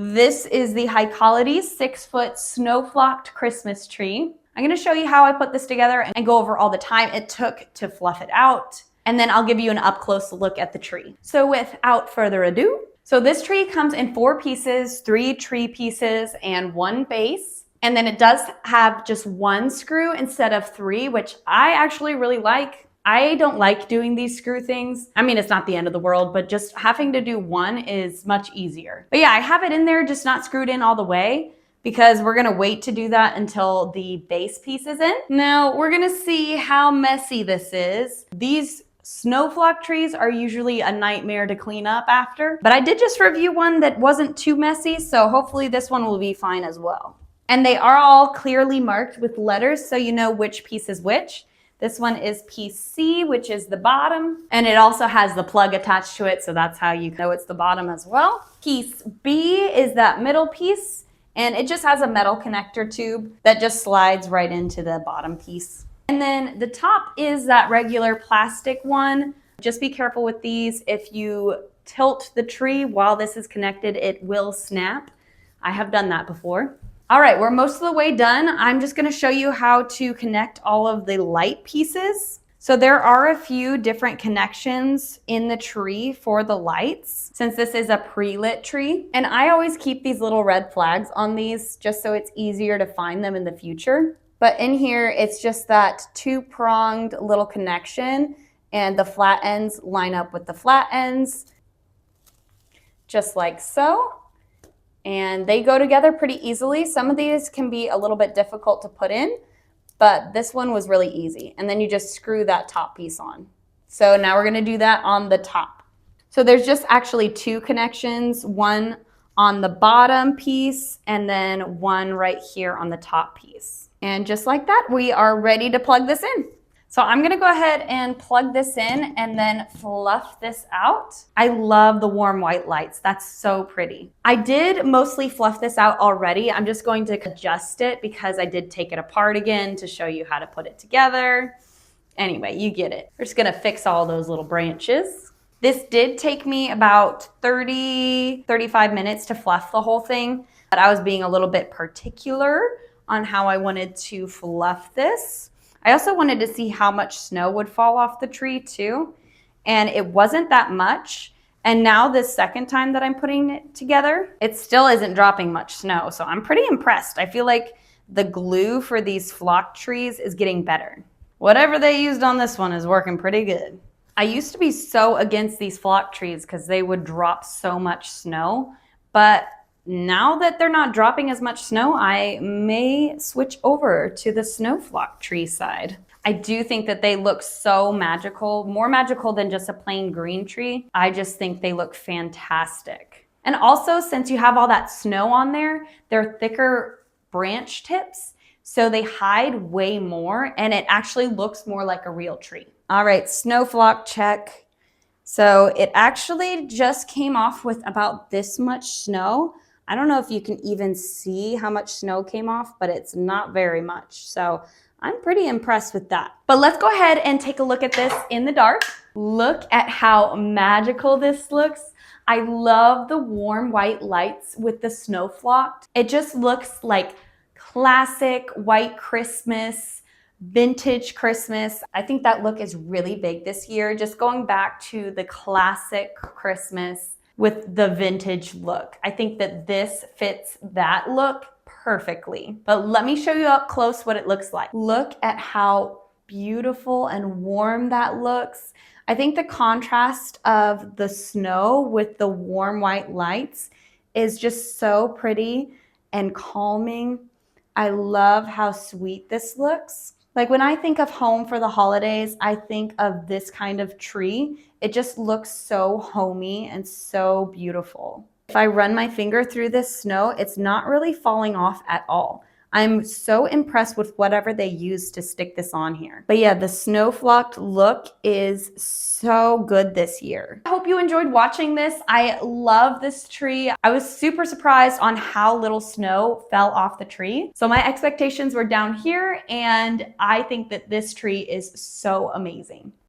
This is the Hikology 6-foot snow flocked Christmas tree. I'm going to show you how I put this together and go over all the time it took to fluff it out. And then I'll give you an up close look at the tree. So without further ado, so this tree comes in 4 pieces, 3 tree pieces and 1 base. And then it does have just 1 screw instead of 3, which I actually really like. I don't like doing these screw things. I mean, it's not the end of the world, but just having to do 1 is much easier. But yeah, I have it in there, just not screwed in all the way because we're gonna wait to do that until the base piece is in. Now, we're gonna see how messy this is. These snow flock trees are usually a nightmare to clean up after, but I did just review one that wasn't too messy, so hopefully this one will be fine as well. And they are all clearly marked with letters so you know which piece is which. This one is piece C, which is the bottom, and it also has the plug attached to it, so that's how you know it's the bottom as well. Piece B is that middle piece, and it just has a metal connector tube that just slides right into the bottom piece. And then the top is that regular plastic one. Just be careful with these. If you tilt the tree while this is connected, it will snap. I have done that before. All right, we're most of the way done. I'm just gonna show you how to connect all of the light pieces. So there are a few different connections in the tree for the lights, since this is a pre-lit tree. And I always keep these little red flags on these just so it's easier to find them in the future. But in here, it's just that 2-pronged little connection, and the flat ends line up with the flat ends, just like so. And they go together pretty easily. Some of these can be a little bit difficult to put in, but this one was really easy. And then you just screw that top piece on. So now we're gonna do that on the top. So there's just actually 2 connections, one on the bottom piece and then one right here on the top piece. And just like that, we are ready to plug this in. So I'm gonna go ahead and plug this in and then fluff this out. I love the warm white lights. That's so pretty. I did mostly fluff this out already. I'm just going to adjust it because I did take it apart again to show you how to put it together. Anyway, you get it. We're just gonna fix all those little branches. This did take me about 35 minutes to fluff the whole thing, but I was being a little bit particular on how I wanted to fluff this. I also wanted to see how much snow would fall off the tree too, and it wasn't that much. And now this second time that I'm putting it together, it still isn't dropping much snow, so I'm pretty impressed. I feel like the glue for these flock trees is getting better. Whatever they used on this one is working pretty good. I used to be so against these flock trees because they would drop so much snow, but now that they're not dropping as much snow, I may switch over to the snow flock tree side. I do think that they look so magical, more magical than just a plain green tree. I just think they look fantastic. And also, since you have all that snow on there, they're thicker branch tips, so they hide way more and it actually looks more like a real tree. All right, snow flock check. So it actually just came off with about this much snow. I don't know if you can even see how much snow came off, but it's not very much. So I'm pretty impressed with that. But let's go ahead and take a look at this in the dark. Look at how magical this looks. I love the warm white lights with the snow flocked. It just looks like classic white Christmas, vintage Christmas. I think that look is really big this year. Just going back to the classic Christmas with the vintage look. I think that this fits that look perfectly. But let me show you up close what it looks like. Look at how beautiful and warm that looks. I think the contrast of the snow with the warm white lights is just so pretty and calming. I love how sweet this looks. Like when I think of home for the holidays, I think of this kind of tree. It just looks so homey and so beautiful. If I run my finger through this snow, it's not really falling off at all. I'm so impressed with whatever they used to stick this on here. But yeah, the snow flocked look is so good this year. I hope you enjoyed watching this. I love this tree. I was super surprised on how little snow fell off the tree. So my expectations were down here, and I think that this tree is so amazing.